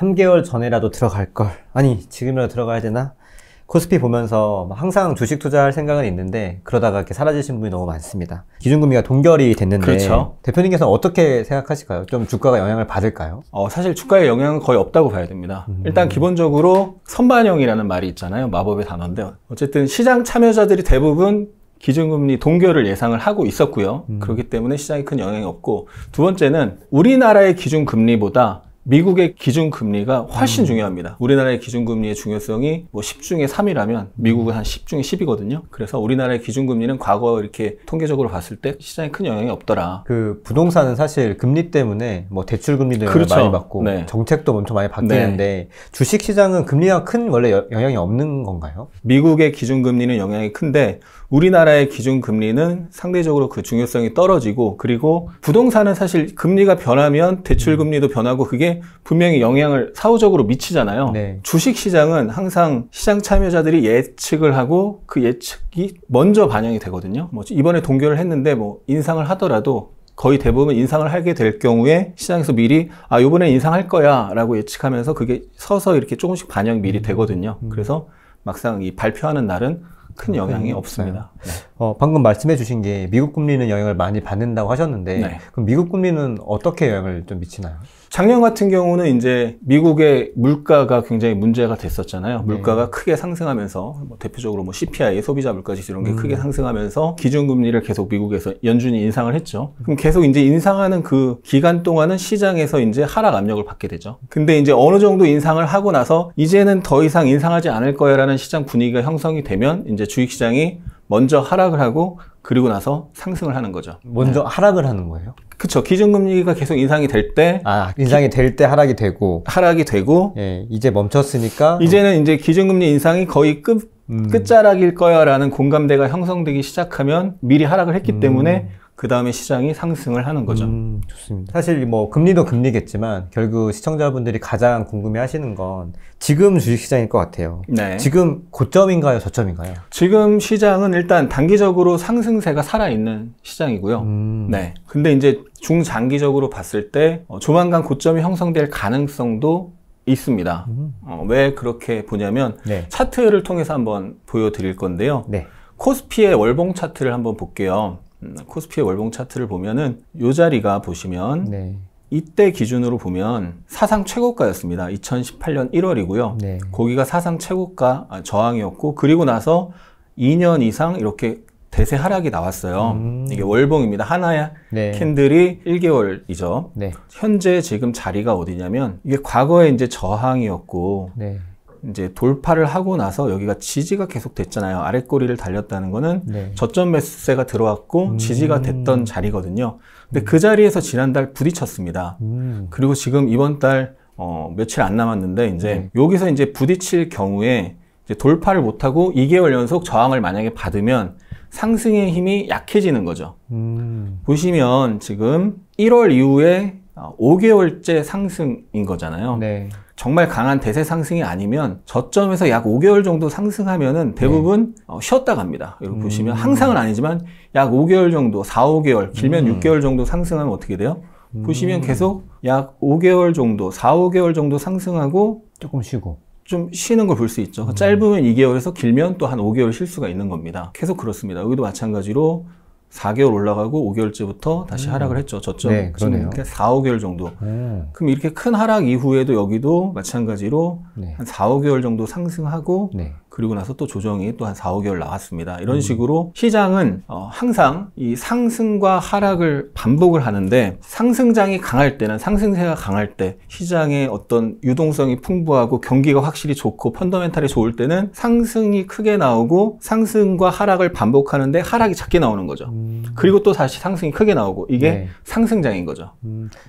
3개월 전에라도 들어갈 걸. 아니, 지금이라도 들어가야 되나? 코스피 보면서 항상 주식 투자할 생각은 있는데 그러다가 이렇게 사라지신 분이 너무 많습니다. 기준금리가 동결이 됐는데 그렇죠. 대표님께서는 어떻게 생각하실까요? 좀 주가가 영향을 받을까요? 사실 주가에 영향은 거의 없다고 봐야 됩니다. 일단 기본적으로 선반영이라는 말이 있잖아요. 마법의 단어인데 어쨌든 시장 참여자들이 대부분 기준금리 동결을 예상을 하고 있었고요. 그렇기 때문에 시장에 큰 영향이 없고, 두 번째는 우리나라의 기준금리보다 미국의 기준금리가 훨씬 중요합니다. 우리나라의 기준금리의 중요성이 뭐 10 중에 3이라면 미국은 한 10 중에 10이거든요. 그래서 우리나라의 기준금리는 과거 이렇게 통계적으로 봤을 때 시장에 큰 영향이 없더라. 그 부동산은 사실 금리 때문에 뭐 대출금리도 영향을 그렇죠. 많이 받고 네. 정책도 엄청 많이 바뀌는데 네. 주식시장은 금리가 큰 원래 영향이 없는 건가요? 미국의 기준금리는 영향이 큰데 우리나라의 기준금리는 상대적으로 그 중요성이 떨어지고, 그리고 부동산은 사실 금리가 변하면 대출금리도 변하고 그게 분명히 영향을 사후적으로 미치잖아요. 네. 주식시장은 항상 시장 참여자들이 예측을 하고 그 예측이 먼저 반영이 되거든요. 뭐 이번에 동결을 했는데 뭐 인상을 하더라도 거의 대부분 인상을 하게 될 경우에 시장에서 미리 요번에 인상할 거야 라고 예측하면서 그게 서서 이렇게 조금씩 반영이 미리 되거든요. 그래서 막상 이 발표하는 날은 큰 영향이 없습니다. 네. 방금 말씀해 주신 게 미국 금리는 영향을 많이 받는다고 하셨는데 네. 그럼 미국 금리는 어떻게 영향을 좀 미치나요? 작년 같은 경우는 이제 미국의 물가가 굉장히 문제가 됐었잖아요. 물가가 크게 상승하면서 뭐 대표적으로 뭐 CPI, 소비자 물가지수 이런 게 크게 상승하면서 기준금리를 계속 미국에서 연준이 인상을 했죠. 그럼 계속 이제 인상하는 그 기간 동안은 시장에서 이제 하락 압력을 받게 되죠. 근데 이제 어느 정도 인상을 하고 나서 이제는 더 이상 인상하지 않을 거야라는 시장 분위기가 형성이 되면 이제 주식시장이 먼저 하락을 하고 그리고 나서 상승을 하는 거죠. 먼저 하락을 하는 거예요? 그쵸. 기준금리가 계속 인상이 될 때 인상이 될 때 하락이 되고 예, 이제 멈췄으니까 이제는 이제 기준금리 인상이 거의 끝자락일 거야라는 공감대가 형성되기 시작하면 미리 하락을 했기 때문에 그 다음에 시장이 상승을 하는 거죠. 좋습니다. 사실 뭐 금리도 금리겠지만 결국 시청자분들이 가장 궁금해 하시는 건 지금 주식시장일 것 같아요. 네. 지금 고점인가요? 저점인가요? 지금 시장은 일단 단기적으로 상승세가 살아있는 시장이고요. 네. 근데 이제 중장기적으로 봤을 때 조만간 고점이 형성될 가능성도 있습니다. 왜 그렇게 보냐면 네. 차트를 통해서 한번 보여드릴 건데요. 네. 코스피의 월봉 차트를 한번 볼게요. 코스피의 월봉 차트를 보면은 이 자리가 보시면 네. 이때 기준으로 보면 사상 최고가였습니다. 2018년 1월이고요. 네. 거기가 사상 최고가 저항이었고, 그리고 나서 2년 이상 이렇게 대세 하락이 나왔어요. 이게 월봉입니다. 하나의 네. 캔들이 1개월이죠. 네. 현재 지금 자리가 어디냐면 이게 과거에 이제 저항이었고 네. 이제 돌파를 하고 나서 여기가 지지가 계속 됐잖아요. 아랫꼬리를 달렸다는 거는 네. 저점 매수세가 들어왔고 지지가 됐던 자리거든요. 근데 그 자리에서 지난달 부딪혔습니다. 그리고 지금 이번 달 며칠 안 남았는데 이제 여기서 이제 부딪힐 경우에 이제 돌파를 못하고 2개월 연속 저항을 만약에 받으면 상승의 힘이 약해지는 거죠. 보시면 지금 1월 이후에 5개월째 상승인 거잖아요. 네. 정말 강한 대세 상승이 아니면 저점에서 약 5개월 정도 상승하면은 대부분 쉬었다 갑니다. 여기 보시면 항상은 아니지만 약 5개월 정도, 4, 5개월, 길면 6개월 정도 상승하면 어떻게 돼요? 보시면 계속 약 5개월 정도, 4, 5개월 정도 상승하고 조금 쉬고 좀 쉬는 걸 볼 수 있죠. 짧으면 2개월에서 길면 또 한 5개월 쉴 수가 있는 겁니다. 계속 그렇습니다. 여기도 마찬가지로 4개월 올라가고 5개월째부터 다시 하락을 했죠. 저점 네, 그러네요. 4, 5개월 정도. 그럼 이렇게 큰 하락 이후에도 여기도 마찬가지로 네. 한 4, 5개월 정도 상승하고 네. 그리고 나서 또 조정이 또 한 4, 5개월 나왔습니다. 이런 식으로 시장은 항상 이 상승과 하락을 반복을 하는데 상승장이 강할 때는 상승세가 강할 때 시장의 어떤 유동성이 풍부하고 경기가 확실히 좋고 펀더멘탈이 좋을 때는 상승이 크게 나오고 상승과 하락을 반복하는데 하락이 작게 나오는 거죠. 그리고 또 다시 상승이 크게 나오고 이게 네. 상승장인 거죠.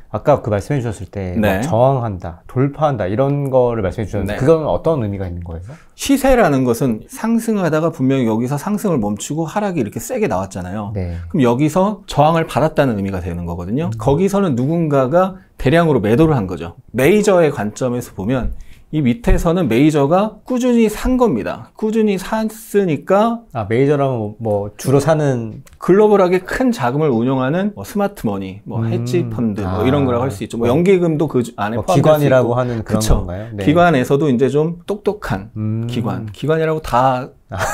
아까 그 말씀해 주셨을 때 네. 저항한다, 돌파한다 이런 거를 말씀해 주셨는데 네. 그건 어떤 의미가 있는 거예요? 시세라는 것은 상승하다가 분명히 여기서 상승을 멈추고 하락이 이렇게 세게 나왔잖아요. 네. 그럼 여기서 저항을 받았다는 의미가 되는 거거든요. 거기서는 누군가가 대량으로 매도를 한 거죠. 메이저의 관점에서 보면 이 밑에서는 메이저가 꾸준히 산 겁니다. 꾸준히 샀으니까 메이저라면 뭐 주로 사는 글로벌하게 큰 자금을 운용하는 뭐 스마트머니, 뭐 헤지 펀드 뭐 이런 거라고 할 수 있죠. 뭐 연기금도 그 안에 포함될 수 있고. 기관이라고 하는 그런 그쵸. 건가요? 네. 기관에서도 이제 좀 똑똑한 기관이라고 다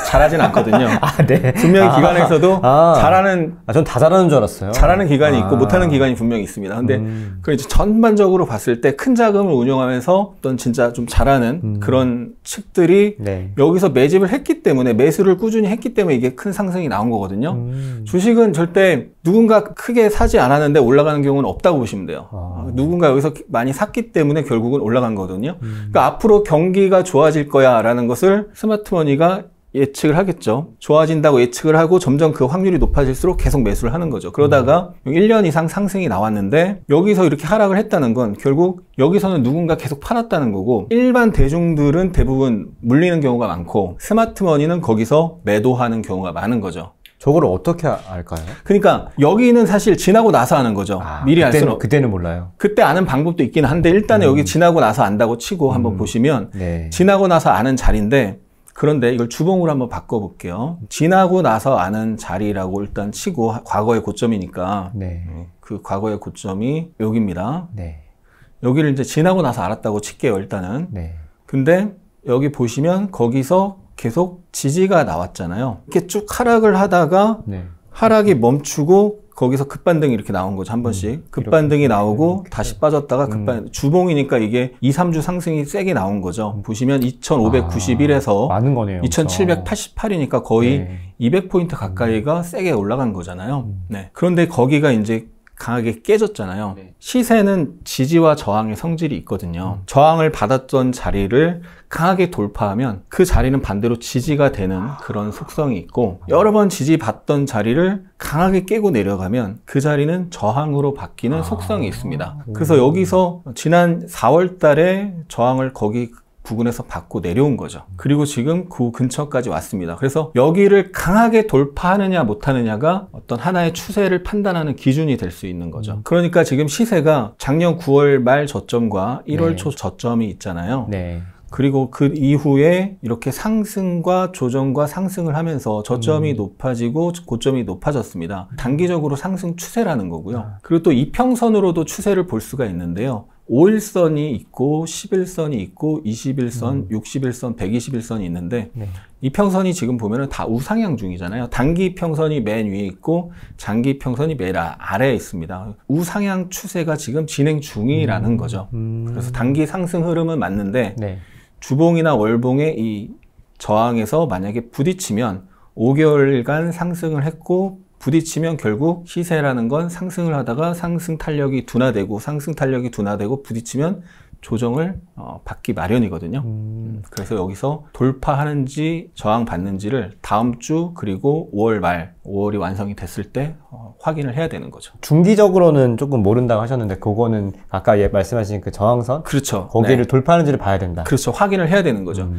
잘하진 않거든요. 네. 분명히 기관에서도 잘하는 전 다 잘하는 줄 알았어요. 잘하는 기관이 있고 못하는 기관이 분명히 있습니다. 근데 그 이제 전반적으로 봤을 때 큰 자금을 운용하면서 어떤 진짜 좀 잘하는 그런 측들이 네. 여기서 매집을 했기 때문에 매수를 꾸준히 했기 때문에 이게 큰 상승이 나온 거거든요. 주식은 절대 누군가 크게 사지 않았는데 올라가는 경우는 없다고 보시면 돼요. 누군가 여기서 많이 샀기 때문에 결국은 올라간 거거든요. 그러니까 앞으로 경기가 좋아질 거야 라는 것을 스마트머니가 예측을 하겠죠. 좋아진다고 예측을 하고 점점 그 확률이 높아질수록 계속 매수를 하는 거죠. 그러다가 1년 이상 상승이 나왔는데 여기서 이렇게 하락을 했다는 건 결국 여기서는 누군가 계속 팔았다는 거고 일반 대중들은 대부분 물리는 경우가 많고 스마트머니는 거기서 매도하는 경우가 많은 거죠. 저거를 어떻게 알까요? 그러니까 여기는 사실 지나고 나서 아는 거죠. 미리 알 수는 그때는 몰라요. 그때 아는 방법도 있긴 한데 일단은 여기 지나고 나서 안다고 치고 한번 보시면 네. 지나고 나서 아는 자리인데 그런데 이걸 주봉으로 한번 바꿔볼게요. 지나고 나서 아는 자리라고 일단 치고 과거의 고점이니까 네. 그 과거의 고점이 여기입니다. 네. 여기를 이제 지나고 나서 알았다고 칠게요. 일단은. 네. 근데 여기 보시면 거기서 계속 지지가 나왔잖아요. 이렇게 쭉 하락을 하다가 네. 하락이 멈추고 거기서 급반등이 이렇게 나온 거죠. 한 번씩. 급반등이 나오고 다시 빠졌다가 주봉이니까 이게 2, 3주 상승이 세게 나온 거죠. 보시면 2591에서 많은 거네요. 2788이니까 거의 네. 200포인트 가까이가 세게 올라간 거잖아요. 네. 그런데 거기가 이제 강하게 깨졌잖아요. 시세는 지지와 저항의 성질이 있거든요. 저항을 받았던 자리를 강하게 돌파하면 그 자리는 반대로 지지가 되는 그런 속성이 있고 여러 번 지지받던 자리를 강하게 깨고 내려가면 그 자리는 저항으로 바뀌는 속성이 있습니다. 그래서 여기서 지난 4월 달에 저항을 거기 부근에서 받고 내려온 거죠. 그리고 지금 그 근처까지 왔습니다. 그래서 여기를 강하게 돌파하느냐 못하느냐가 어떤 하나의 추세를 판단하는 기준이 될 수 있는 거죠. 그러니까 지금 시세가 작년 9월 말 저점과 1월 초 저점이 있잖아요. 네. 그리고 그 이후에 이렇게 상승과 조정과 상승을 하면서 저점이 높아지고 고점이 높아졌습니다. 단기적으로 상승 추세라는 거고요. 그리고 또 이평선으로도 추세를 볼 수가 있는데요. 5일선이 있고 10일선이 있고 20일선, 60일선, 120일선이 있는데 이평선이 지금 보면은 다 우상향 중이잖아요. 단기 이평선이 맨 위에 있고 장기 이평선이 맨 아래에 있습니다. 우상향 추세가 지금 진행 중이라는 거죠. 그래서 단기 상승 흐름은 맞는데 주봉이나 월봉의 이 저항에서 만약에 부딪히면 5개월간 상승을 했고 부딪히면 결국 시세라는 건 상승을 하다가 상승 탄력이 둔화되고 상승 탄력이 둔화되고 부딪히면 조정을 받기 마련이거든요. 그래서 여기서 돌파하는지 저항받는지를 다음 주 그리고 5월 말 5월이 완성이 됐을 때 확인을 해야 되는 거죠. 중기적으로는 조금 모른다고 하셨는데 그거는 아까 말씀하신 그 저항선? 그렇죠. 거기를 돌파하는지를 봐야 된다. 그렇죠. 확인을 해야 되는 거죠.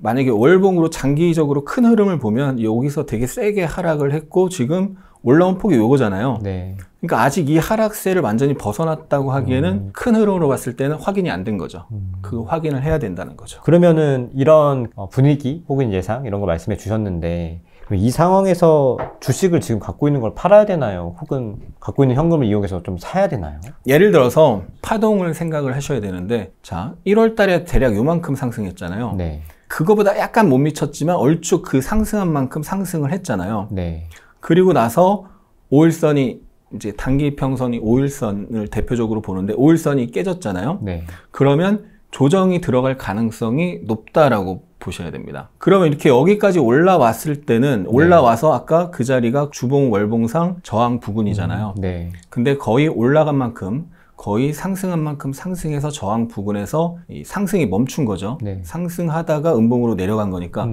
만약에 월봉으로 장기적으로 큰 흐름을 보면 여기서 되게 세게 하락을 했고 지금 올라온 폭이 요거잖아요. 네. 그러니까 아직 이 하락세를 완전히 벗어났다고 하기에는 큰 흐름으로 봤을 때는 확인이 안 된 거죠. 그 확인을 해야 된다는 거죠. 그러면은 이런 분위기 혹은 예상 이런 거 말씀해 주셨는데 이 상황에서 주식을 지금 갖고 있는 걸 팔아야 되나요? 혹은 갖고 있는 현금을 이용해서 좀 사야 되나요? 예를 들어서 파동을 생각을 하셔야 되는데 자 1월 달에 대략 요만큼 상승했잖아요. 네. 그거보다 약간 못 미쳤지만 얼추 그 상승한 만큼 상승을 했잖아요. 네. 그리고 나서 5일선이 이제 단기 평선이 5일선을 대표적으로 보는데 5일선이 깨졌잖아요. 네. 그러면 조정이 들어갈 가능성이 높다라고 보셔야 됩니다. 그러면 이렇게 여기까지 올라왔을 때는 올라와서 아까 그 자리가 주봉 월봉상 저항 부근이잖아요. 네. 근데 거의 올라간 만큼 거의 상승한 만큼 상승해서 저항 부근에서 이 상승이 멈춘 거죠. 네. 상승하다가 음봉으로 내려간 거니까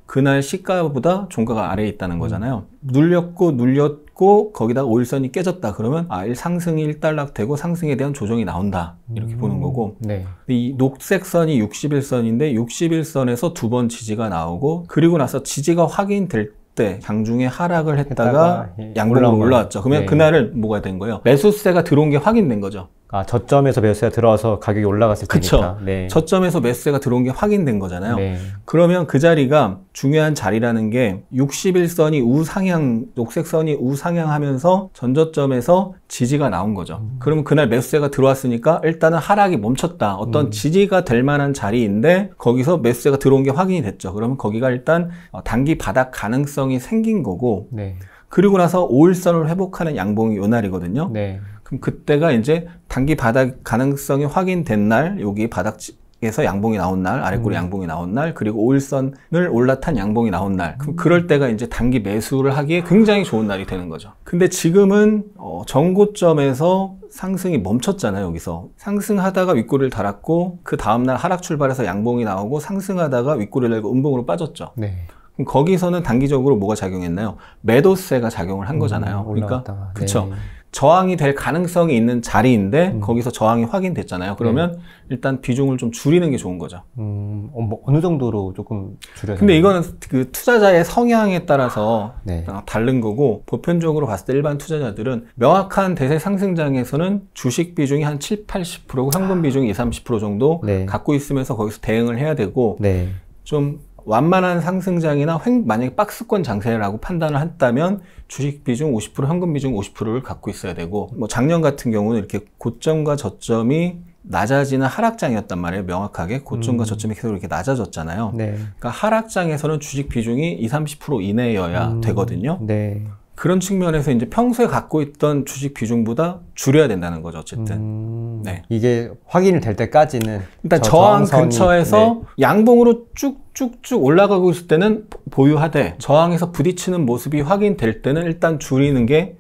그날 시가보다 종가가 아래에 있다는 거잖아요. 눌렸고 거기다 5일선이 깨졌다 그러면 상승이 일단락되고 상승에 대한 조정이 나온다 이렇게 보는 거고 네. 이 녹색 선이 60일선인데 60일선에서 두 번 지지가 나오고 그리고 나서 지지가 확인될 때 장중에 하락을 했다가 양봉으로 올라왔죠. 그러면 그날을 뭐가 된 거예요? 매수세가 들어온 게 확인된 거죠. 저점에서 매수세가 들어와서 가격이 올라갔을 그쵸. 테니까. 네. 저점에서 매수세가 들어온 게 확인된 거잖아요. 네. 그러면 그 자리가 중요한 자리라는 게 61선이 우상향, 녹색 선이 우상향하면서 전저점에서 지지가 나온 거죠. 그러면 그날 매수세가 들어왔으니까 일단은 하락이 멈췄다. 어떤 지지가 될 만한 자리인데 거기서 매수세가 들어온 게 확인이 됐죠. 그러면 거기가 일단 단기 바닥 가능성이 생긴 거고 네. 그리고 나서 5일선을 회복하는 양봉이 요 날이거든요. 네. 그럼 그때가 이제 단기 바닥 가능성이 확인된 날, 여기 바닥에서 양봉이 나온 날, 아래꼬리 양봉이 나온 날, 그리고 5일선을 올라탄 양봉이 나온 날. 그럼 그럴 때가 이제 단기 매수를 하기에 굉장히 좋은 날이 되는 거죠. 근데 지금은 정고점에서 상승이 멈췄잖아요, 여기서. 상승하다가 윗꼬리를 달았고, 그 다음날 하락 출발해서 양봉이 나오고, 상승하다가 윗꼬리를 달고 음봉으로 빠졌죠. 네. 그럼 거기서는 단기적으로 뭐가 작용했나요? 매도세가 작용을 한 거잖아요. 그러니까, 올라갔다가. 그쵸. 네. 저항이 될 가능성이 있는 자리인데 거기서 저항이 확인됐잖아요. 그러면 일단 비중을 좀 줄이는 게 좋은 거죠. 뭐 어느 정도로 조금 줄여야 근데 되나요? 이거는 그 투자자의 성향에 따라서 네. 다른 거고 보편적으로 봤을 때 일반 투자자들은 명확한 대세 상승장에서는 주식 비중이 한 7, 80%고 현금 비중이 20, 30% 정도 네. 갖고 있으면서 거기서 대응을 해야 되고 네. 좀 완만한 상승장이나 만약에 박스권 장세라고 판단을 했다면 주식 비중 50%, 현금 비중 50%를 갖고 있어야 되고 뭐 작년 같은 경우는 이렇게 고점과 저점이 낮아지는 하락장이었단 말이에요. 명확하게 고점과 저점이 계속 이렇게 낮아졌잖아요. 네. 그러니까 하락장에서는 주식 비중이 20, 30% 이내여야 되거든요. 네. 그런 측면에서 이제 평소에 갖고 있던 주식 비중보다 줄여야 된다는 거죠. 어쨌든. 네. 이게 확인이 될 때까지는 일단 저항 저항선이- 근처에서 양봉으로 쭉쭉쭉 올라가고 있을 때는 보유하되 저항에서 부딪히는 모습이 확인될 때는 일단 줄이는 게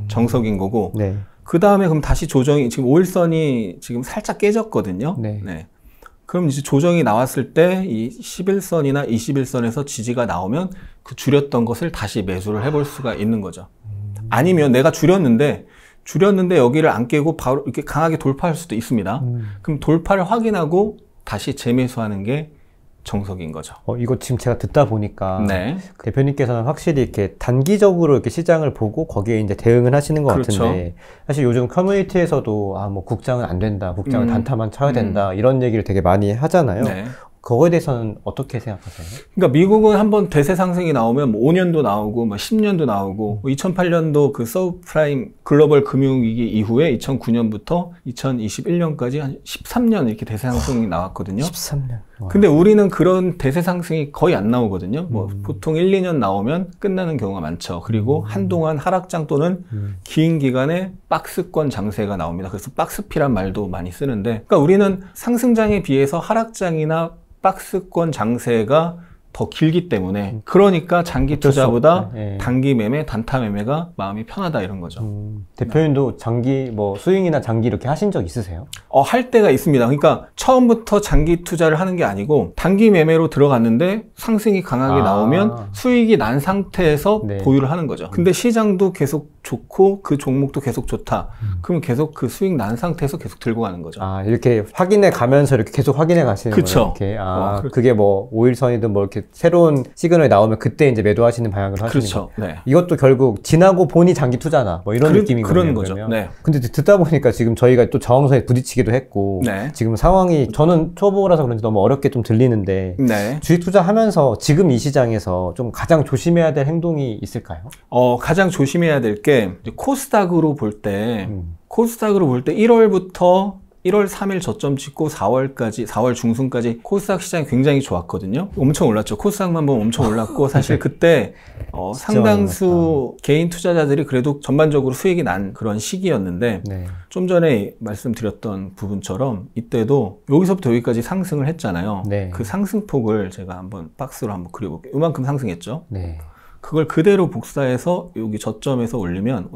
정석인 거고 네. 그 다음에 그럼 다시 조정이 지금 5일선이 지금 살짝 깨졌거든요. 네. 그럼 이제 조정이 나왔을 때 이 11선이나 21선에서 지지가 나오면 그 줄였던 것을 다시 매수를 해볼 수가 있는 거죠. 아니면 내가 줄였는데 여기를 안 깨고 바로 이렇게 강하게 돌파할 수도 있습니다. 그럼 돌파를 확인하고 다시 재매수하는 게 정석인 거죠. 이거 지금 제가 듣다 보니까 네. 대표님께서는 확실히 이렇게 단기적으로 이렇게 시장을 보고 거기에 이제 대응을 하시는 것 그렇죠. 같은데 사실 요즘 커뮤니티에서도 뭐 국장은 안 된다, 국장은 단타만 쳐야 된다 이런 얘기를 되게 많이 하잖아요. 네. 그거에 대해서는 어떻게 생각하세요? 그러니까 미국은 한번 대세 상승이 나오면 뭐 5년도 나오고 뭐 10년도 나오고 2008년도 그 서브프라임 글로벌 금융위기 이후에 2009년부터 2021년까지 한 13년 이렇게 대세 상승이 나왔거든요. 13년. 근데 우리는 그런 대세 상승이 거의 안 나오거든요. 뭐 보통 1, 2년 나오면 끝나는 경우가 많죠. 그리고 한동안 하락장 또는 긴 기간의 박스권 장세가 나옵니다. 그래서 박스피란 말도 많이 쓰는데 그러니까 우리는 상승장에 비해서 하락장이나 박스권 장세가 더 길기 때문에 그러니까 장기 투자보다 단기 매매, 단타 매매가 마음이 편하다 이런 거죠. 대표님도 장기 뭐 스윙이나 장기 이렇게 하신 적 있으세요? 할 때가 있습니다. 그러니까 처음부터 장기 투자를 하는 게 아니고 단기 매매로 들어갔는데 상승이 강하게 나오면 수익이 난 상태에서 보유를 하는 거죠. 근데 시장도 계속 좋고 그 종목도 계속 좋다. 그러면 계속 그 수익 난 상태에서 계속 들고 가는 거죠. 이렇게 확인해 가면서 이렇게 계속 확인해 가시는 거예요? 이렇게. 그게 뭐 5일선이든 뭐 이렇게 새로운 시그널이 나오면 그때 이제 매도하시는 방향으로 하시는 그렇죠. 거예요. 네. 이것도 결국 지나고 보니 장기 투자나 뭐 이런 느낌인 거예요. 그런 거죠. 네. 근데 듣다 보니까 지금 저희가 또 저항선에 부딪히기도 했고 네. 지금 상황이 저는 초보라서 그런지 너무 어렵게 좀 들리는데 네. 주식 투자하면서 지금 이 시장에서 좀 가장 조심해야 될 행동이 있을까요? 가장 조심해야 될 게 코스닥으로 볼 때 1월부터 1월 3일 저점 찍고 4월 중순까지 코스닥 시장이 굉장히 좋았거든요. 엄청 올랐죠. 코스닥만 보면 엄청 올랐고 사실 그때 상당수 개인 투자자들이 그래도 전반적으로 수익이 난 그런 시기였는데 좀 전에 말씀드렸던 부분처럼 이때도 여기서부터 여기까지 상승을 했잖아요. 그 상승폭을 제가 한번 박스로 한번 그려볼게요. 이만큼 상승했죠. 그걸 그대로 복사해서 여기 저점에서 올리면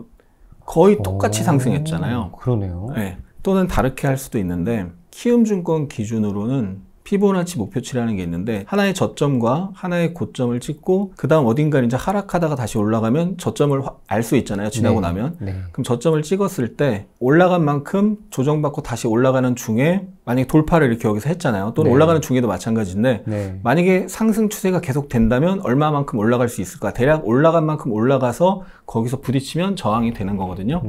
거의 똑같이 상승했잖아요. 그러네요. 네. 또는 다르게 할 수도 있는데 키움증권 기준으로는 피보나치 목표치라는 게 있는데 하나의 저점과 하나의 고점을 찍고 그 다음 어딘가 이제 하락하다가 다시 올라가면 저점을 알 수 있잖아요. 지나고 나면. 그럼 저점을 찍었을 때 올라간 만큼 조정받고 다시 올라가는 중에 만약에 돌파를 이렇게 여기서 했잖아요. 또는 올라가는 중에도 마찬가지인데 만약에 상승 추세가 계속 된다면 얼마만큼 올라갈 수 있을까? 대략 올라간 만큼 올라가서 거기서 부딪히면 저항이 되는 거거든요.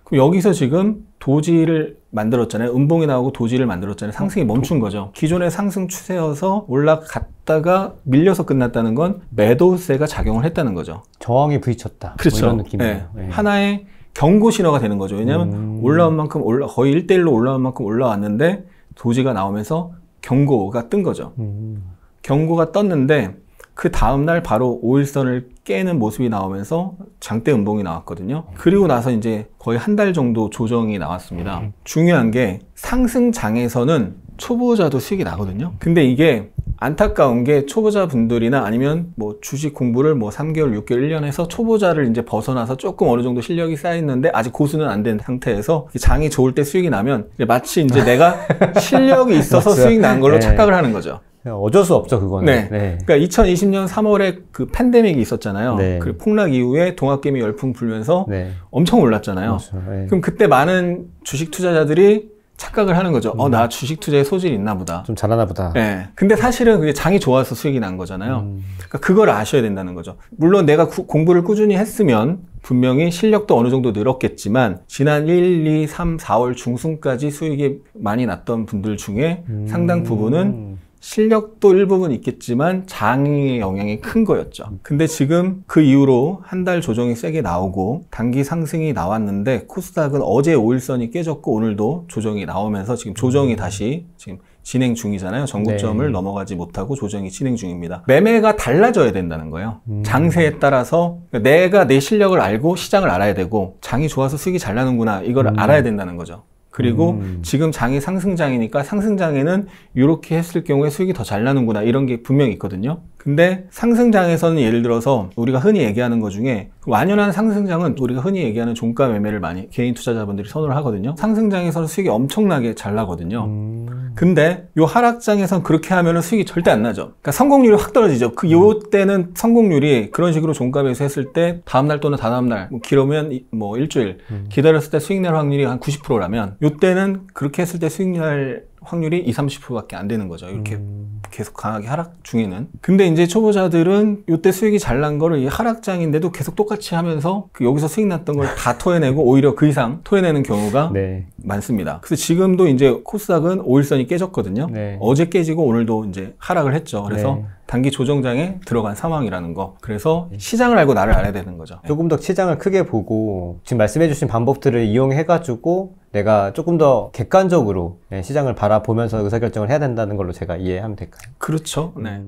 그럼 여기서 지금 도지를 만들었잖아요. 음봉이 나오고 도지를 만들었잖아요. 상승이 멈춘 거죠. 기존의 상승 추세여서 올라갔다가 밀려서 끝났다는 건 매도세가 작용을 했다는 거죠. 저항이 부딪혔다. 그렇죠. 뭐 이런 느낌이에요. 네. 네. 하나의 경고 신호가 되는 거죠. 왜냐하면 올라온 만큼 거의 1대1로 올라온 만큼 올라왔는데 도지가 나오면서 경고가 뜬 거죠. 경고가 떴는데 그 다음날 바로 5일선을 깨는 모습이 나오면서 장대 음봉이 나왔거든요. 그리고 나서 이제 거의 한 달 정도 조정이 나왔습니다. 중요한 게 상승장에서는 초보자도 수익이 나거든요. 근데 이게 안타까운 게 초보자분들이나 아니면 뭐 주식 공부를 뭐 3개월, 6개월, 1년 해서 초보자를 이제 벗어나서 조금 어느 정도 실력이 쌓였는데 아직 고수는 안 된 상태에서 장이 좋을 때 수익이 나면 마치 이제 내가 실력이 있어서 수익 난 걸로 네. 착각을 하는 거죠. 어쩔 수 없죠, 그거는. 네. 네. 그러니까 2020년 3월에 그 팬데믹이 있었잖아요. 네. 그 폭락 이후에 동학개미 열풍 불면서 네. 엄청 올랐잖아요. 그렇죠. 네. 그럼 그때 많은 주식 투자자들이 착각을 하는 거죠. 나 주식 투자에 소질이 있나 보다. 좀 잘하나 보다. 네. 근데 사실은 그게 장이 좋아서 수익이 난 거잖아요. 그러니까 그걸 아셔야 된다는 거죠. 물론 내가 공부를 꾸준히 했으면 분명히 실력도 어느 정도 늘었겠지만 지난 1, 2, 3, 4월 중순까지 수익이 많이 났던 분들 중에 상당 부분은 실력도 일부분 있겠지만 장의 영향이 큰 거였죠. 근데 지금 그 이후로 한 달 조정이 세게 나오고 단기 상승이 나왔는데 코스닥은 어제 5일선이 깨졌고 오늘도 조정이 나오면서 지금 조정이 다시 지금 진행 중이잖아요. 전고점을 네. 넘어가지 못하고 조정이 진행 중입니다. 매매가 달라져야 된다는 거예요. 장세에 따라서 내가 내 실력을 알고 시장을 알아야 되고 장이 좋아서 수익이 잘 나는구나 이걸 알아야 된다는 거죠. 그리고 지금 장이 상승장이니까 상승장에는 이렇게 했을 경우에 수익이 더 잘 나는구나 이런 게 분명히 있거든요. 근데 상승장에서는 예를 들어서 우리가 흔히 얘기하는 것 중에 완연한 상승장은 우리가 흔히 얘기하는 종가 매매를 많이 개인 투자자분들이 선호를 하거든요. 상승장에서는 수익이 엄청나게 잘 나거든요. 근데 요 하락장에선 그렇게 하면은 수익이 절대 안 나죠. 그러니까 성공률이 확 떨어지죠. 요 때는 성공률이 그런 식으로 종가 매수했을 때 다음날 또는 다다음날 뭐 길으면 뭐 일주일 기다렸을 때 수익 날 확률이 한 90%라면 요 때는 그렇게 했을 때 수익 날 확률이 20, 30%밖에 안 되는 거죠. 이렇게 계속 강하게 하락 중에는. 근데 이제 초보자들은 이때 수익이 잘 난 거를 이 하락장인데도 계속 똑같이 하면서 여기서 수익 났던 걸 다 토해내고 오히려 그 이상 토해내는 경우가 네. 많습니다. 그래서 지금도 이제 코스닥은 5일선이 깨졌거든요. 네. 어제 깨지고 오늘도 이제 하락을 했죠. 그래서 네. 단기 조정장에 들어간 상황이라는 거. 그래서 시장을 알고 나를 알아야 되는 거죠. 조금 더 시장을 크게 보고 지금 말씀해주신 방법들을 이용해가지고 내가 조금 더 객관적으로 시장을 바라보면서 의사결정을 해야 된다는 걸로 제가 이해하면 될까요? 그렇죠. 네.